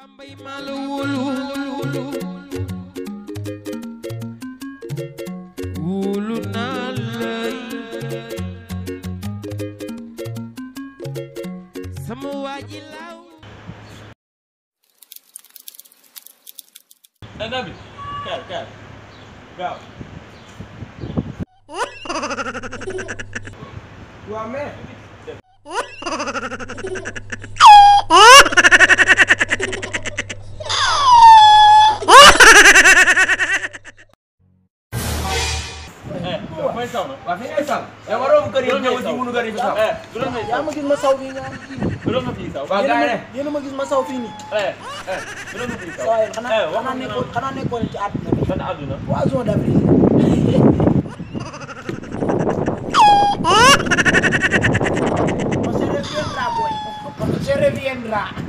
Bambay malo wulu wulu nalay sama waji law Nabi kal gaaw waa mais May saw na. waa fi ngay saw yow waroo kër yow ñëw ci munu gari fi saw yaa ma gis ma saw fii ñaar duloon na fii saw waa gaay ne yéen a ma gis ma saw fii nii. duloon na fii saw waaye xanaa nekkoon ci àdduna bi. ban àdduna poisson d'avril. On se reviendra boy. On se reviendra.